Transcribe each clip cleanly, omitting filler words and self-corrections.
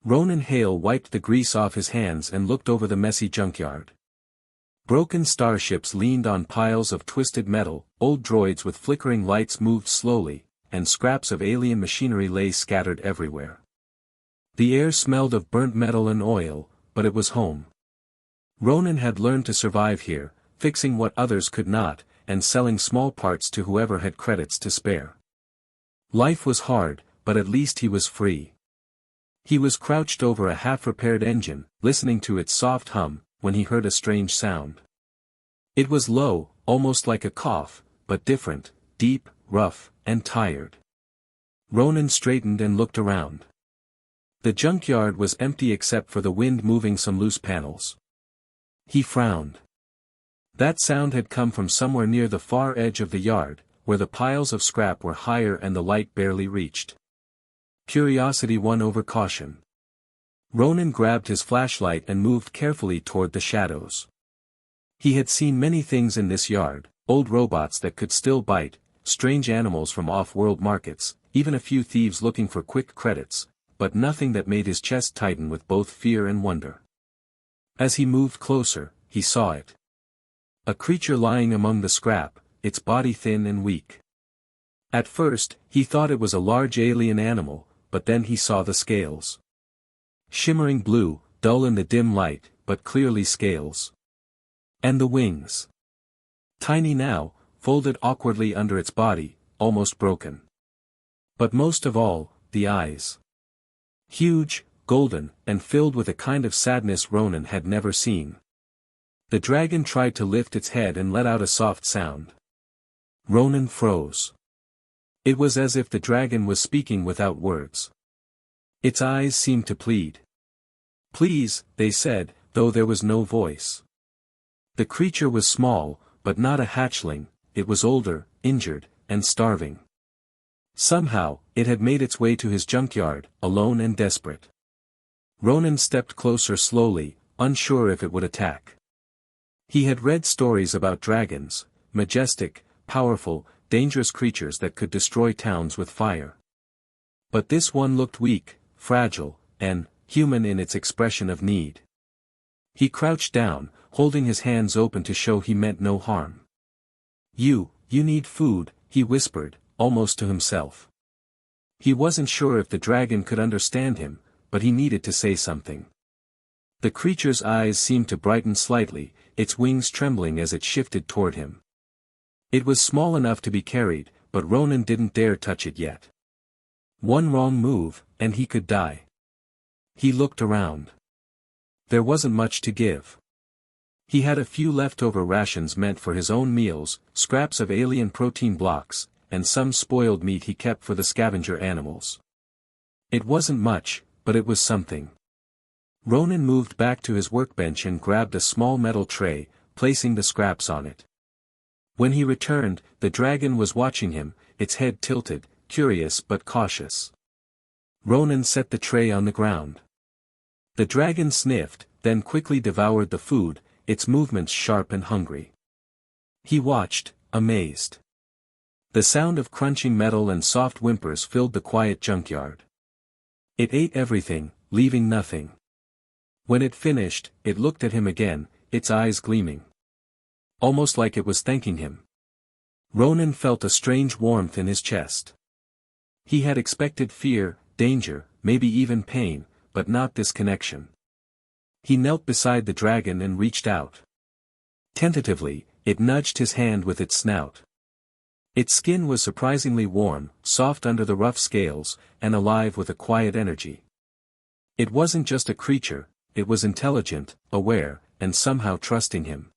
Ronan Hale wiped the grease off his hands and looked over the messy junkyard. Broken starships leaned on piles of twisted metal, old droids with flickering lights moved slowly, and scraps of alien machinery lay scattered everywhere. The air smelled of burnt metal and oil, but it was home. Ronan had learned to survive here, fixing what others could not, and selling small parts to whoever had credits to spare. Life was hard, but at least he was free. He was crouched over a half-repaired engine, listening to its soft hum, when he heard a strange sound. It was low, almost like a cough, but different, deep, rough, and tired. Ronan straightened and looked around. The junkyard was empty except for the wind moving some loose panels. He frowned. That sound had come from somewhere near the far edge of the yard, where the piles of scrap were higher and the light barely reached. Curiosity won over caution. Ronan grabbed his flashlight and moved carefully toward the shadows. He had seen many things in this yard, old robots that could still bite, strange animals from off-world markets, even a few thieves looking for quick credits, but nothing that made his chest tighten with both fear and wonder. As he moved closer, he saw it. A creature lying among the scrap, its body thin and weak. At first, he thought it was a large alien animal, but then he saw the scales. Shimmering blue, dull in the dim light, but clearly scales. And the wings. Tiny now, folded awkwardly under its body, almost broken. But most of all, the eyes. Huge, golden, and filled with a kind of sadness Ronan had never seen. The dragon tried to lift its head and let out a soft sound. Ronan froze. It was as if the dragon was speaking without words. Its eyes seemed to plead. Please, they said, though there was no voice. The creature was small, but not a hatchling, it was older, injured, and starving. Somehow, it had made its way to his junkyard, alone and desperate. Ronan stepped closer slowly, unsure if it would attack. He had read stories about dragons, majestic, powerful, dangerous creatures that could destroy towns with fire. But this one looked weak, fragile, and human in its expression of need. He crouched down, holding his hands open to show he meant no harm. You need food, he whispered, almost to himself. He wasn't sure if the dragon could understand him, but he needed to say something. The creature's eyes seemed to brighten slightly, its wings trembling as it shifted toward him. It was small enough to be carried, but Ronan didn't dare touch it yet. One wrong move, and he could die. He looked around. There wasn't much to give. He had a few leftover rations meant for his own meals, scraps of alien protein blocks, and some spoiled meat he kept for the scavenger animals. It wasn't much, but it was something. Ronan moved back to his workbench and grabbed a small metal tray, placing the scraps on it. When he returned, the dragon was watching him, its head tilted, curious but cautious. Ronan set the tray on the ground. The dragon sniffed, then quickly devoured the food, its movements sharp and hungry. He watched, amazed. The sound of crunching metal and soft whimpers filled the quiet junkyard. It ate everything, leaving nothing. When it finished, it looked at him again, its eyes gleaming. Almost like it was thanking him. Ronan felt a strange warmth in his chest. He had expected fear, danger, maybe even pain, but not this connection. He knelt beside the dragon and reached out. Tentatively, it nudged his hand with its snout. Its skin was surprisingly warm, soft under the rough scales, and alive with a quiet energy. It wasn't just a creature, it was intelligent, aware, and somehow trusting him.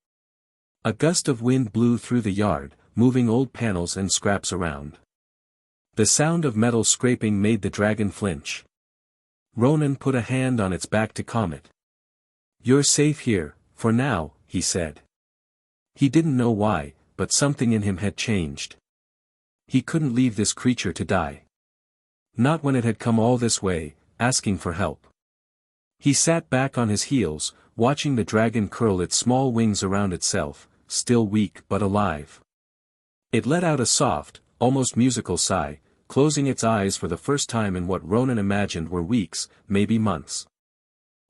A gust of wind blew through the yard, moving old panels and scraps around. The sound of metal scraping made the dragon flinch. Ronan put a hand on its back to calm it. "You're safe here, for now," he said. He didn't know why, but something in him had changed. He couldn't leave this creature to die. Not when it had come all this way, asking for help. He sat back on his heels, watching the dragon curl its small wings around itself, still weak but alive. It let out a soft, almost musical sigh, closing its eyes for the first time in what Ronan imagined were weeks, maybe months.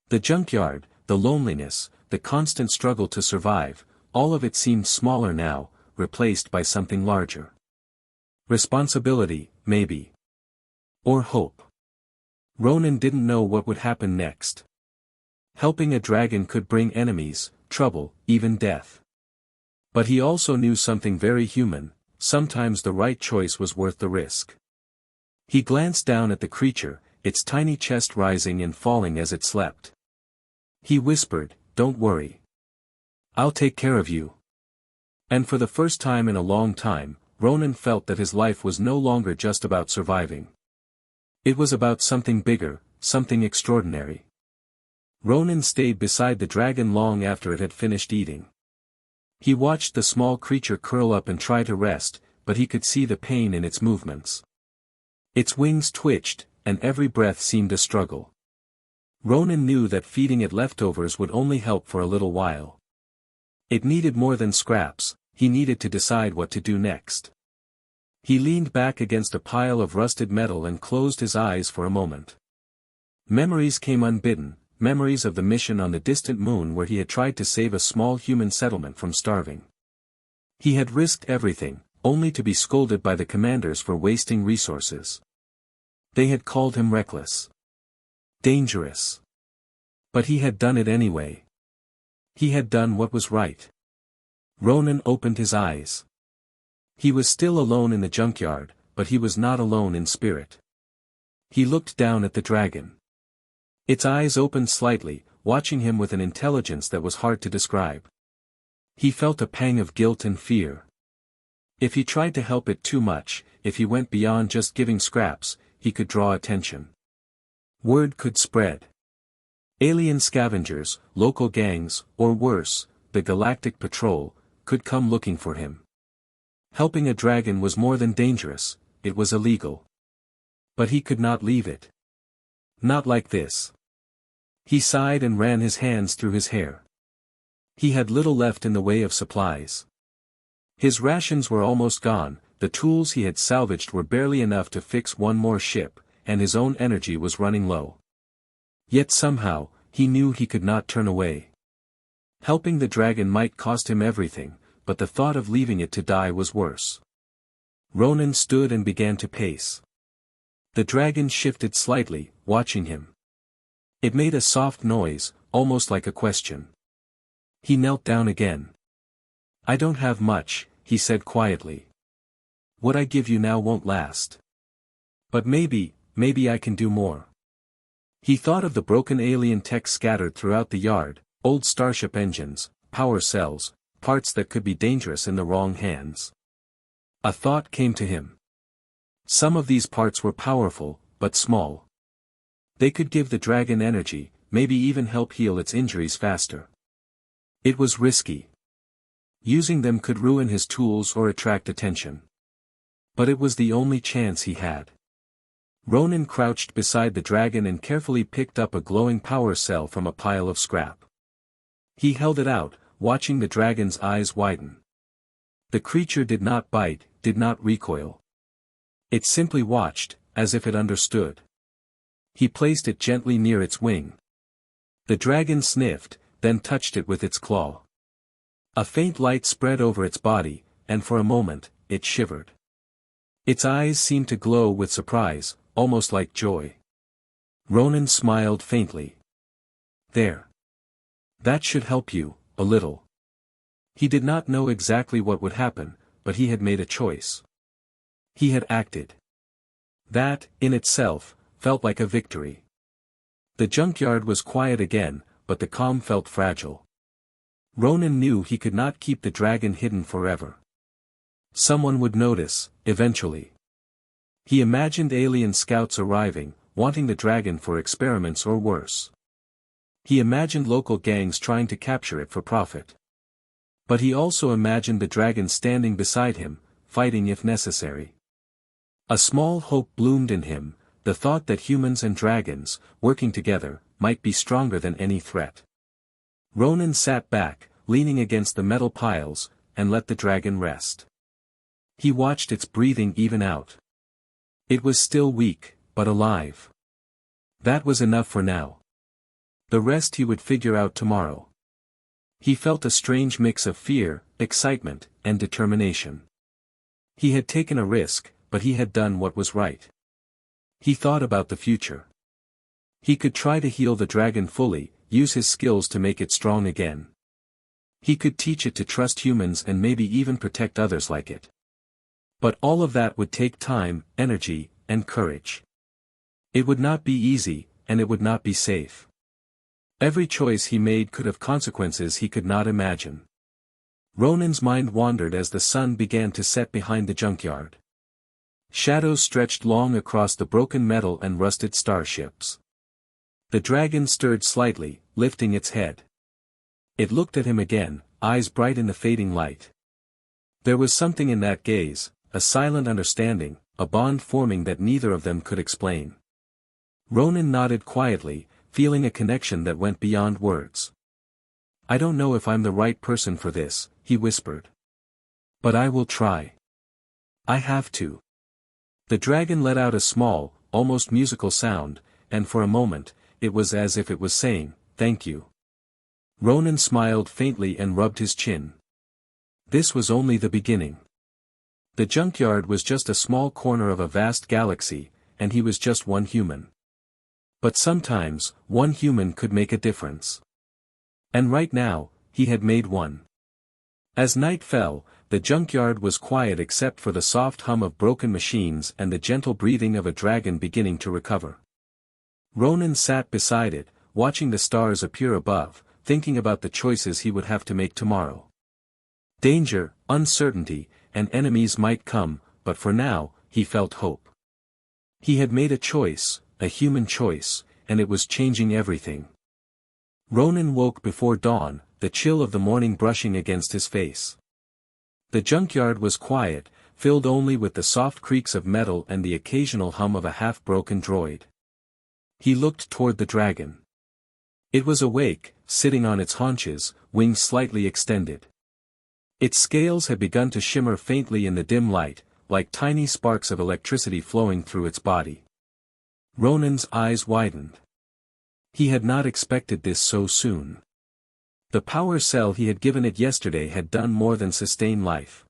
The junkyard, the loneliness, the constant struggle to survive, all of it seemed smaller now, replaced by something larger. Responsibility, maybe. Or hope. Ronan didn't know what would happen next. Helping a dragon could bring enemies, trouble, even death. But he also knew something very human: sometimes the right choice was worth the risk. He glanced down at the creature, its tiny chest rising and falling as it slept. He whispered, "Don't worry. I'll take care of you." And for the first time in a long time, Ronan felt that his life was no longer just about surviving. It was about something bigger, something extraordinary. Ronan stayed beside the dragon long after it had finished eating. He watched the small creature curl up and try to rest, but he could see the pain in its movements. Its wings twitched, and every breath seemed a struggle. Ronan knew that feeding it leftovers would only help for a little while. It needed more than scraps. He needed to decide what to do next. He leaned back against a pile of rusted metal and closed his eyes for a moment. Memories came unbidden, memories of the mission on the distant moon where he had tried to save a small human settlement from starving. He had risked everything, only to be scolded by the commanders for wasting resources. They had called him reckless. Dangerous. But he had done it anyway. He had done what was right. Ronan opened his eyes. He was still alone in the junkyard, but he was not alone in spirit. He looked down at the dragon. Its eyes opened slightly, watching him with an intelligence that was hard to describe. He felt a pang of guilt and fear. If he tried to help it too much, if he went beyond just giving scraps, he could draw attention. Word could spread. Alien scavengers, local gangs, or worse, the Galactic Patrol, could come looking for him. Helping a dragon was more than dangerous, it was illegal. But he could not leave it. Not like this. He sighed and ran his hands through his hair. He had little left in the way of supplies. His rations were almost gone, the tools he had salvaged were barely enough to fix one more ship, and his own energy was running low. Yet somehow, he knew he could not turn away. Helping the dragon might cost him everything, but the thought of leaving it to die was worse. Ronan stood and began to pace. The dragon shifted slightly, watching him. It made a soft noise, almost like a question. He knelt down again. "I don't have much," he said quietly. "What I give you now won't last. But maybe I can do more." He thought of the broken alien tech scattered throughout the yard, old starship engines, power cells, parts that could be dangerous in the wrong hands. A thought came to him. Some of these parts were powerful, but small. They could give the dragon energy, maybe even help heal its injuries faster. It was risky. Using them could ruin his tools or attract attention. But it was the only chance he had. Ronan crouched beside the dragon and carefully picked up a glowing power cell from a pile of scrap. He held it out, watching the dragon's eyes widen. The creature did not bite, did not recoil. It simply watched, as if it understood. He placed it gently near its wing. The dragon sniffed, then touched it with its claw. A faint light spread over its body, and for a moment, it shivered. Its eyes seemed to glow with surprise, almost like joy. Ronan smiled faintly. "There. That should help you, a little." He did not know exactly what would happen, but he had made a choice. He had acted. That, in itself, felt like a victory. The junkyard was quiet again, but the calm felt fragile. Ronan knew he could not keep the dragon hidden forever. Someone would notice, eventually. He imagined alien scouts arriving, wanting the dragon for experiments or worse. He imagined local gangs trying to capture it for profit. But he also imagined the dragon standing beside him, fighting if necessary. A small hope bloomed in him, the thought that humans and dragons, working together, might be stronger than any threat. Ronan sat back, leaning against the metal piles, and let the dragon rest. He watched its breathing even out. It was still weak, but alive. That was enough for now. The rest he would figure out tomorrow. He felt a strange mix of fear, excitement, and determination. He had taken a risk, but he had done what was right. He thought about the future. He could try to heal the dragon fully, use his skills to make it strong again. He could teach it to trust humans and maybe even protect others like it. But all of that would take time, energy, and courage. It would not be easy, and it would not be safe. Every choice he made could have consequences he could not imagine. Ronan's mind wandered as the sun began to set behind the junkyard. Shadows stretched long across the broken metal and rusted starships. The dragon stirred slightly, lifting its head. It looked at him again, eyes bright in the fading light. There was something in that gaze, a silent understanding, a bond forming that neither of them could explain. Ronan nodded quietly, feeling a connection that went beyond words. "I don't know if I'm the right person for this," he whispered. "But I will try. I have to." The dragon let out a small, almost musical sound, and for a moment, it was as if it was saying, "Thank you." Ronan smiled faintly and rubbed his chin. This was only the beginning. The junkyard was just a small corner of a vast galaxy, and he was just one human. But sometimes, one human could make a difference. And right now, he had made one. As night fell, the junkyard was quiet except for the soft hum of broken machines and the gentle breathing of a dragon beginning to recover. Ronan sat beside it, watching the stars appear above, thinking about the choices he would have to make tomorrow. Danger, uncertainty, and enemies might come, but for now, he felt hope. He had made a choice, a human choice, and it was changing everything. Ronan woke before dawn, the chill of the morning brushing against his face. The junkyard was quiet, filled only with the soft creaks of metal and the occasional hum of a half-broken droid. He looked toward the dragon. It was awake, sitting on its haunches, wings slightly extended. Its scales had begun to shimmer faintly in the dim light, like tiny sparks of electricity flowing through its body. Ronan's eyes widened. He had not expected this so soon. The power cell he had given it yesterday had done more than sustain life.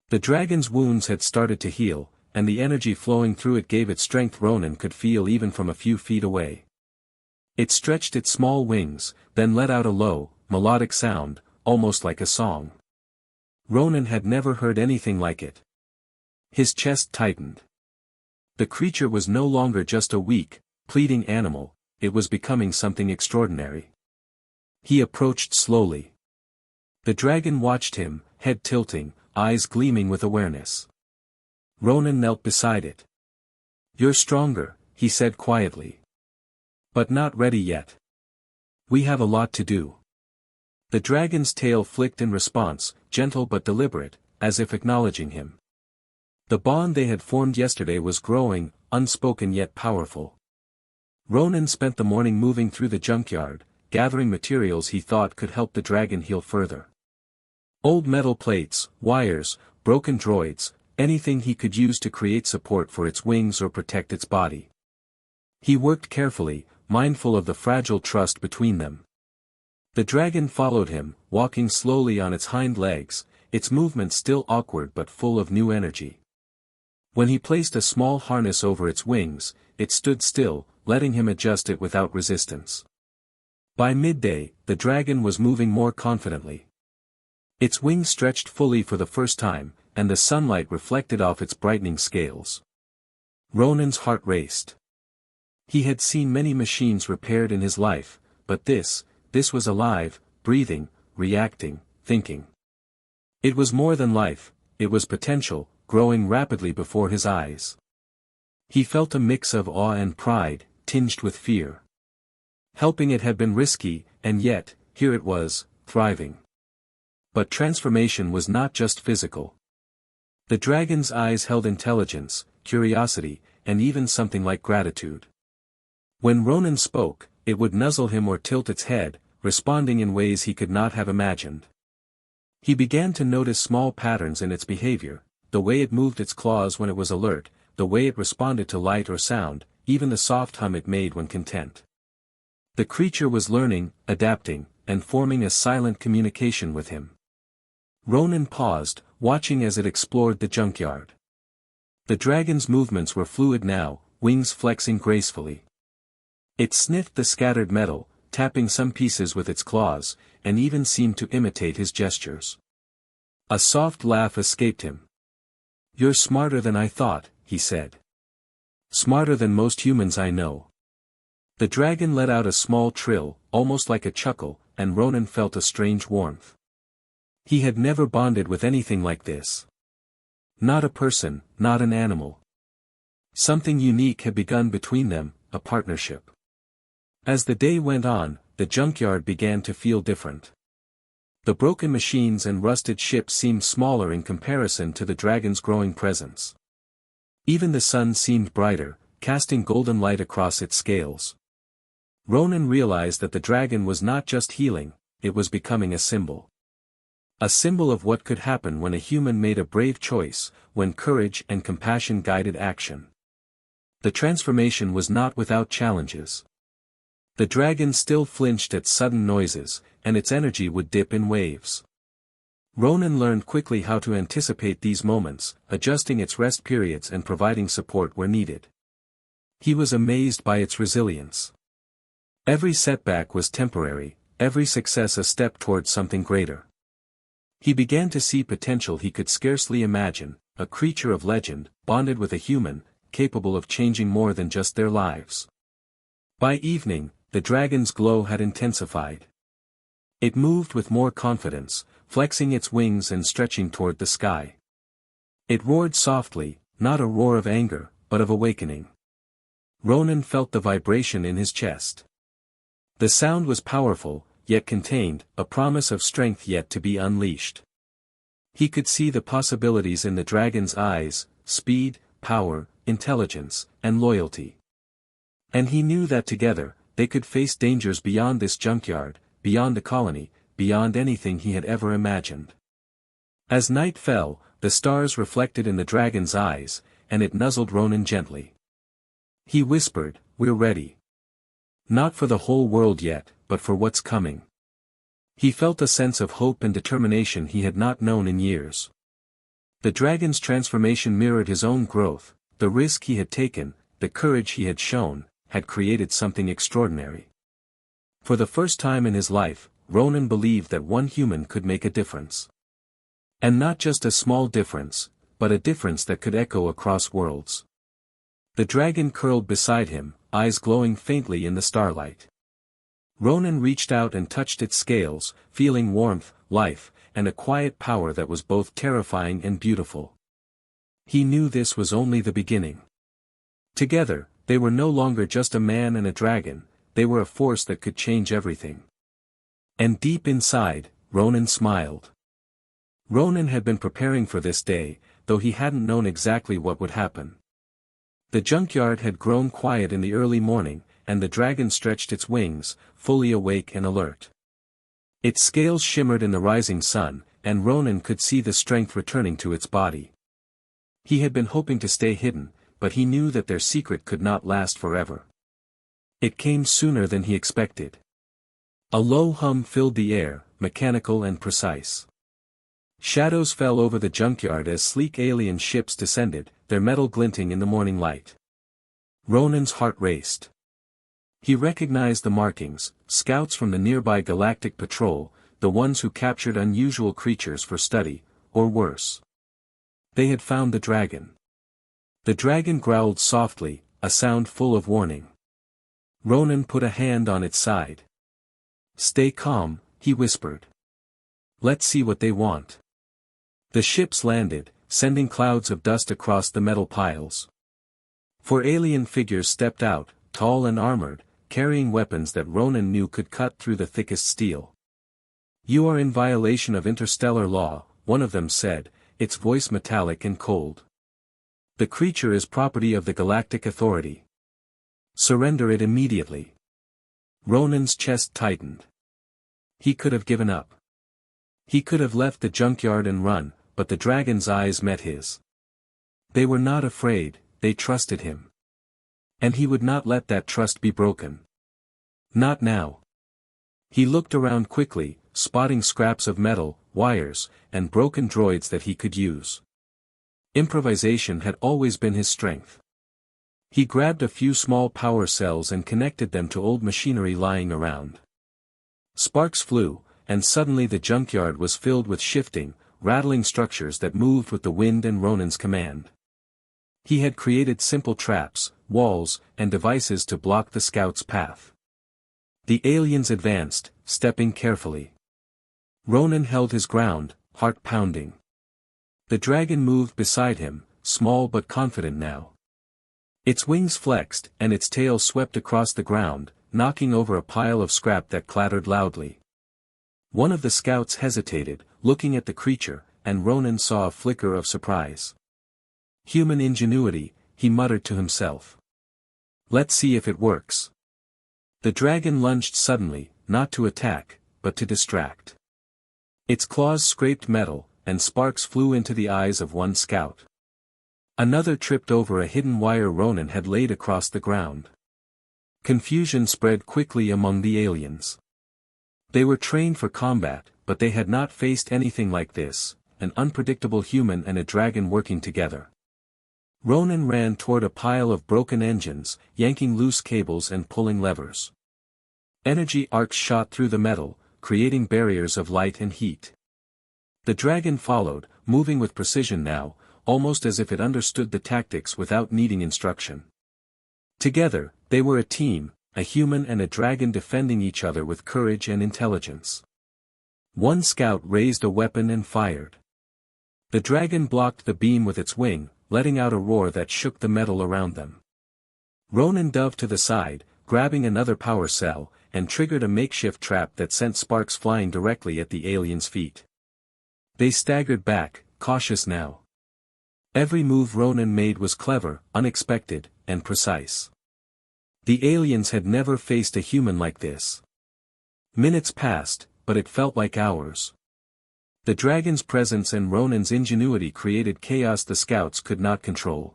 The dragon's wounds had started to heal, and the energy flowing through it gave it strength Ronan could feel even from a few feet away. It stretched its small wings, then let out a low, melodic sound, almost like a song. Ronan had never heard anything like it. His chest tightened. The creature was no longer just a weak, pleading animal, it was becoming something extraordinary. He approached slowly. The dragon watched him, head tilting, eyes gleaming with awareness. Ronan knelt beside it. "You're stronger," he said quietly. "But not ready yet. We have a lot to do." The dragon's tail flicked in response, gentle but deliberate, as if acknowledging him. The bond they had formed yesterday was growing, unspoken yet powerful. Ronan spent the morning moving through the junkyard, gathering materials he thought could help the dragon heal further. Old metal plates, wires, broken droids, anything he could use to create support for its wings or protect its body. He worked carefully, mindful of the fragile trust between them. The dragon followed him, walking slowly on its hind legs, its movements still awkward but full of new energy. When he placed a small harness over its wings, it stood still, letting him adjust it without resistance. By midday, the dragon was moving more confidently. Its wings stretched fully for the first time, and the sunlight reflected off its brightening scales. Ronan's heart raced. He had seen many machines repaired in his life, but this was alive, breathing, reacting, thinking. It was more than life, it was potential, growing rapidly before his eyes. He felt a mix of awe and pride, tinged with fear. Helping it had been risky, and yet, here it was, thriving. But transformation was not just physical. The dragon's eyes held intelligence, curiosity, and even something like gratitude. When Ronan spoke, it would nuzzle him or tilt its head, responding in ways he could not have imagined. He began to notice small patterns in its behavior, the way it moved its claws when it was alert, the way it responded to light or sound, even the soft hum it made when content. The creature was learning, adapting, and forming a silent communication with him. Ronan paused, watching as it explored the junkyard. The dragon's movements were fluid now, wings flexing gracefully. It sniffed the scattered metal, tapping some pieces with its claws, and even seemed to imitate his gestures. A soft laugh escaped him. "You're smarter than I thought," he said. "Smarter than most humans I know." The dragon let out a small trill, almost like a chuckle, and Ronan felt a strange warmth. He had never bonded with anything like this. Not a person, not an animal. Something unique had begun between them, a partnership. As the day went on, the junkyard began to feel different. The broken machines and rusted ships seemed smaller in comparison to the dragon's growing presence. Even the sun seemed brighter, casting golden light across its scales. Ronan realized that the dragon was not just healing, it was becoming a symbol. A symbol of what could happen when a human made a brave choice, when courage and compassion guided action. The transformation was not without challenges. The dragon still flinched at sudden noises, and its energy would dip in waves. Ronan learned quickly how to anticipate these moments, adjusting its rest periods and providing support where needed. He was amazed by its resilience. Every setback was temporary, every success a step towards something greater. He began to see potential he could scarcely imagine, a creature of legend, bonded with a human, capable of changing more than just their lives. By evening, the dragon's glow had intensified. It moved with more confidence, flexing its wings and stretching toward the sky. It roared softly, not a roar of anger, but of awakening. Ronan felt the vibration in his chest. The sound was powerful, yet contained, a promise of strength yet to be unleashed. He could see the possibilities in the dragon's eyes: speed, power, intelligence, and loyalty. And he knew that together, they could face dangers beyond this junkyard, beyond the colony, beyond anything he had ever imagined. As night fell, the stars reflected in the dragon's eyes, and it nuzzled Ronan gently. He whispered, "We're ready. Not for the whole world yet, but for what's coming." He felt a sense of hope and determination he had not known in years. The dragon's transformation mirrored his own growth, the risk he had taken, the courage he had shown, had created something extraordinary. For the first time in his life, Ronan believed that one human could make a difference. And not just a small difference, but a difference that could echo across worlds. The dragon curled beside him, eyes glowing faintly in the starlight. Ronan reached out and touched its scales, feeling warmth, life, and a quiet power that was both terrifying and beautiful. He knew this was only the beginning. Together, they were no longer just a man and a dragon, they were a force that could change everything. And deep inside, Ronan smiled. Ronan had been preparing for this day, though he hadn't known exactly what would happen. The junkyard had grown quiet in the early morning, and the dragon stretched its wings, fully awake and alert. Its scales shimmered in the rising sun, and Ronan could see the strength returning to its body. He had been hoping to stay hidden, but he knew that their secret could not last forever. It came sooner than he expected. A low hum filled the air, mechanical and precise. Shadows fell over the junkyard as sleek alien ships descended, their metal glinting in the morning light. Ronan's heart raced. He recognized the markings, scouts from the nearby Galactic patrol, the ones who captured unusual creatures for study, or worse. They had found the dragon. The dragon growled softly, a sound full of warning. Ronan put a hand on its side. "Stay calm," he whispered. "Let's see what they want." The ships landed, sending clouds of dust across the metal piles. Four alien figures stepped out, tall and armored, carrying weapons that Ronan knew could cut through the thickest steel. "You are in violation of interstellar law," one of them said, its voice metallic and cold. "The creature is property of the Galactic Authority. Surrender it immediately." Ronan's chest tightened. He could have given up. He could have left the junkyard and run, but the dragon's eyes met his. They were not afraid, they trusted him. And he would not let that trust be broken. Not now. He looked around quickly, spotting scraps of metal, wires, and broken droids that he could use. Improvisation had always been his strength. He grabbed a few small power cells and connected them to old machinery lying around. Sparks flew, and suddenly the junkyard was filled with shifting, rattling structures that moved with the wind and Ronan's command. He had created simple traps, walls, and devices to block the scouts' path. The aliens advanced, stepping carefully. Ronan held his ground, heart pounding. The dragon moved beside him, small but confident now. Its wings flexed, and its tail swept across the ground, knocking over a pile of scrap that clattered loudly. One of the scouts hesitated, looking at the creature, and Ronan saw a flicker of surprise. Human ingenuity, he muttered to himself. Let's see if it works. The dragon lunged suddenly, not to attack, but to distract. Its claws scraped metal, and sparks flew into the eyes of one scout. Another tripped over a hidden wire Ronan had laid across the ground. Confusion spread quickly among the aliens. They were trained for combat, but they had not faced anything like this, an unpredictable human and a dragon working together. Ronan ran toward a pile of broken engines, yanking loose cables and pulling levers. Energy arcs shot through the metal, creating barriers of light and heat. The dragon followed, moving with precision now, almost as if it understood the tactics without needing instruction. Together, they were a team, a human and a dragon defending each other with courage and intelligence. One scout raised a weapon and fired. The dragon blocked the beam with its wing, letting out a roar that shook the metal around them. Ronan dove to the side, grabbing another power cell, and triggered a makeshift trap that sent sparks flying directly at the aliens' feet. They staggered back, cautious now. Every move Ronan made was clever, unexpected, and precise. The aliens had never faced a human like this. Minutes passed, but it felt like hours. The dragon's presence and Ronan's ingenuity created chaos the scouts could not control.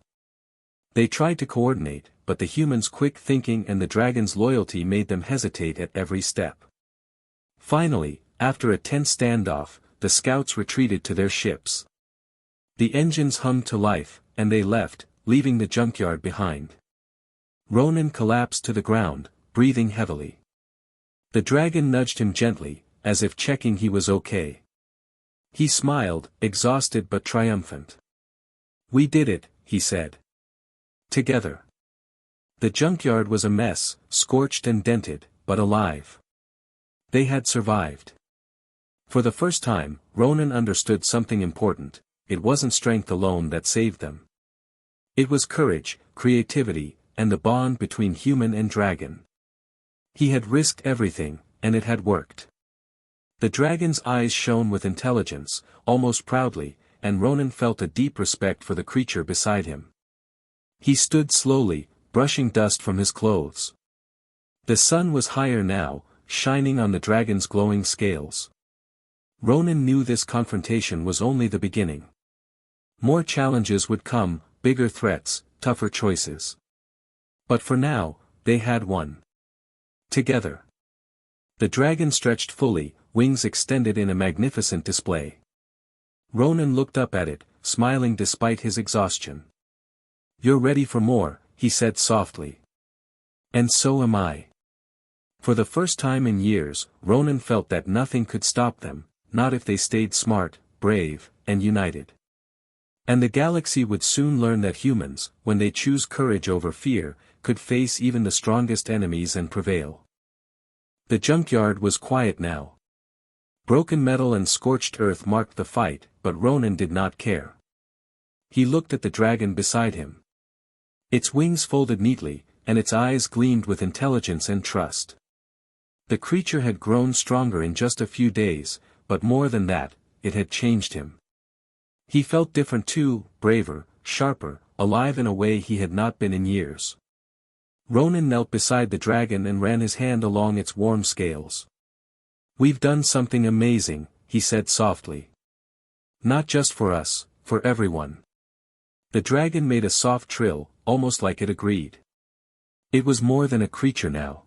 They tried to coordinate, but the humans' quick thinking and the dragon's loyalty made them hesitate at every step. Finally, after a tense standoff, the scouts retreated to their ships. The engines hummed to life, and they left, leaving the junkyard behind. Ronan collapsed to the ground, breathing heavily. The dragon nudged him gently, as if checking he was okay. He smiled, exhausted but triumphant. "We did it," he said. "Together." The junkyard was a mess, scorched and dented, but alive. They had survived. For the first time, Ronan understood something important: it wasn't strength alone that saved them. It was courage, creativity, and the bond between human and dragon. He had risked everything, and it had worked. The dragon's eyes shone with intelligence, almost proudly, and Ronan felt a deep respect for the creature beside him. He stood slowly, brushing dust from his clothes. The sun was higher now, shining on the dragon's glowing scales. Ronan knew this confrontation was only the beginning. More challenges would come, bigger threats, tougher choices. But for now, they had won. Together. The dragon stretched fully, wings extended in a magnificent display. Ronan looked up at it, smiling despite his exhaustion. "You're ready for more," he said softly. "And so am I." For the first time in years, Ronan felt that nothing could stop them, not if they stayed smart, brave, and united. And the galaxy would soon learn that humans, when they choose courage over fear, could face even the strongest enemies and prevail. The junkyard was quiet now. Broken metal and scorched earth marked the fight, but Ronan did not care. He looked at the dragon beside him. Its wings folded neatly, and its eyes gleamed with intelligence and trust. The creature had grown stronger in just a few days, but more than that, it had changed him. He felt different too, braver, sharper, alive in a way he had not been in years. Ronan knelt beside the dragon and ran his hand along its warm scales. "We've done something amazing," he said softly. "Not just for us, for everyone." The dragon made a soft trill, almost like it agreed. It was more than a creature now.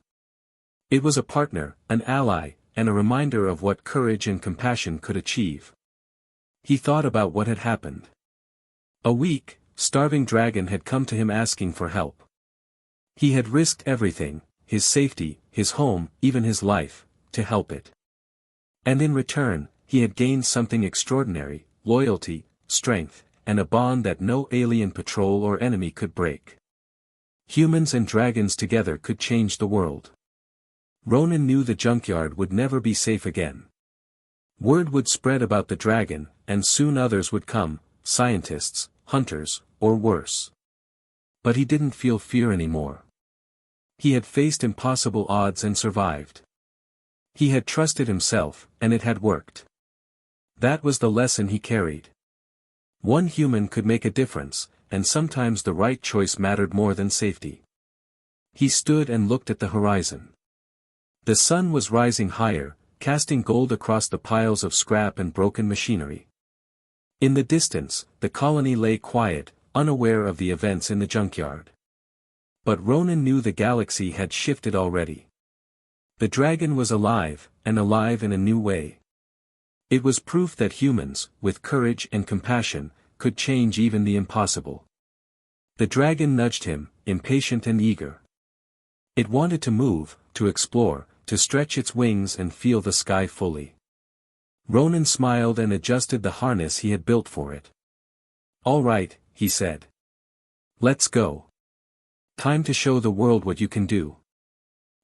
It was a partner, an ally, and a reminder of what courage and compassion could achieve. He thought about what had happened. A weak, starving dragon had come to him asking for help. He had risked everything, his safety, his home, even his life, to help it. And in return, he had gained something extraordinary: loyalty, strength, and a bond that no alien patrol or enemy could break. Humans and dragons together could change the world. Ronan knew the junkyard would never be safe again. Word would spread about the dragon, and soon others would come, scientists, hunters, or worse. But he didn't feel fear anymore. He had faced impossible odds and survived. He had trusted himself, and it had worked. That was the lesson he carried. One human could make a difference, and sometimes the right choice mattered more than safety. He stood and looked at the horizon. The sun was rising higher, casting gold across the piles of scrap and broken machinery. In the distance, the colony lay quiet, unaware of the events in the junkyard. But Ronan knew the galaxy had shifted already. The dragon was alive, and alive in a new way. It was proof that humans, with courage and compassion, could change even the impossible. The dragon nudged him, impatient and eager. It wanted to move, to explore, to stretch its wings and feel the sky fully. Ronan smiled and adjusted the harness he had built for it. "All right," he said. "Let's go. Time to show the world what you can do."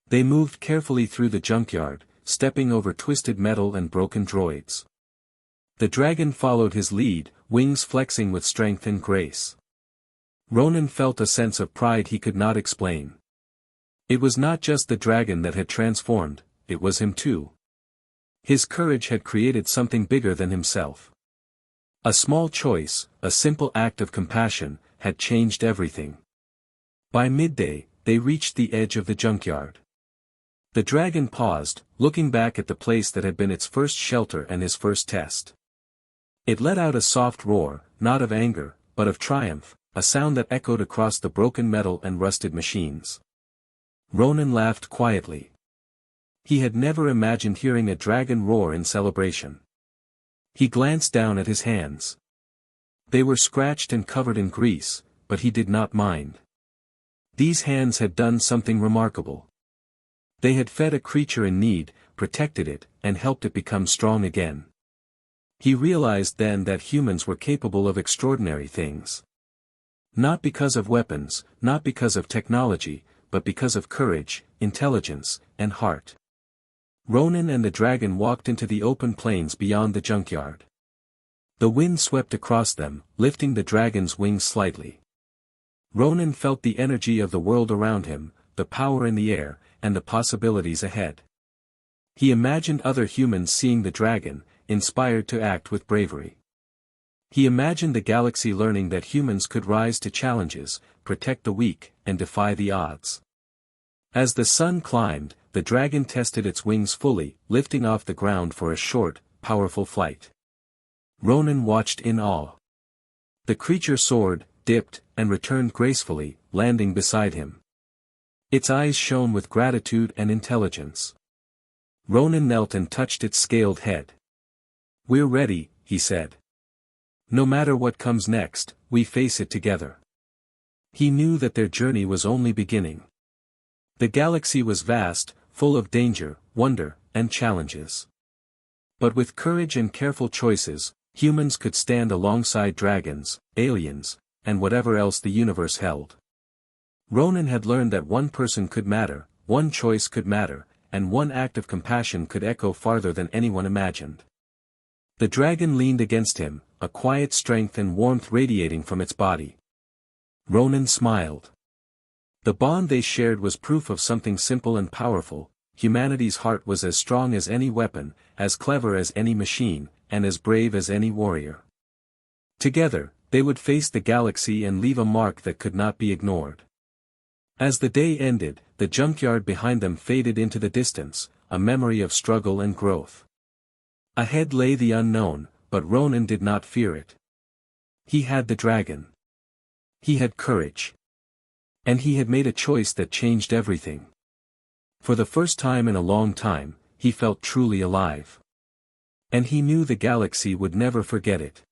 They moved carefully through the junkyard, stepping over twisted metal and broken droids. The dragon followed his lead, wings flexing with strength and grace. Ronan felt a sense of pride he could not explain. It was not just the dragon that had transformed, it was him too. His courage had created something bigger than himself. A small choice, a simple act of compassion, had changed everything. By midday, they reached the edge of the junkyard. The dragon paused, looking back at the place that had been its first shelter and his first test. It let out a soft roar, not of anger, but of triumph, a sound that echoed across the broken metal and rusted machines. Ronan laughed quietly. He had never imagined hearing a dragon roar in celebration. He glanced down at his hands. They were scratched and covered in grease, but he did not mind. These hands had done something remarkable. They had fed a creature in need, protected it, and helped it become strong again. He realized then that humans were capable of extraordinary things. Not because of weapons, not because of technology, but because of courage, intelligence, and heart. Ronan and the dragon walked into the open plains beyond the junkyard. The wind swept across them, lifting the dragon's wings slightly. Ronan felt the energy of the world around him, the power in the air, and the possibilities ahead. He imagined other humans seeing the dragon, inspired to act with bravery. He imagined the galaxy learning that humans could rise to challenges, protect the weak, and defy the odds. As the sun climbed, the dragon tested its wings fully, lifting off the ground for a short, powerful flight. Ronan watched in awe. The creature soared, dipped, and returned gracefully, landing beside him. Its eyes shone with gratitude and intelligence. Ronan knelt and touched its scaled head. "We're ready," he said. "No matter what comes next, we face it together." He knew that their journey was only beginning. The galaxy was vast, full of danger, wonder, and challenges. But with courage and careful choices, humans could stand alongside dragons, aliens, and whatever else the universe held. Ronan had learned that one person could matter, one choice could matter, and one act of compassion could echo farther than anyone imagined. The dragon leaned against him, a quiet strength and warmth radiating from its body. Ronan smiled. The bond they shared was proof of something simple and powerful. Humanity's heart was as strong as any weapon, as clever as any machine, and as brave as any warrior. Together, they would face the galaxy and leave a mark that could not be ignored. As the day ended, the junkyard behind them faded into the distance, a memory of struggle and growth. Ahead lay the unknown, but Ronan did not fear it. He had the dragon. He had courage. And he had made a choice that changed everything. For the first time in a long time, he felt truly alive. And he knew the galaxy would never forget it.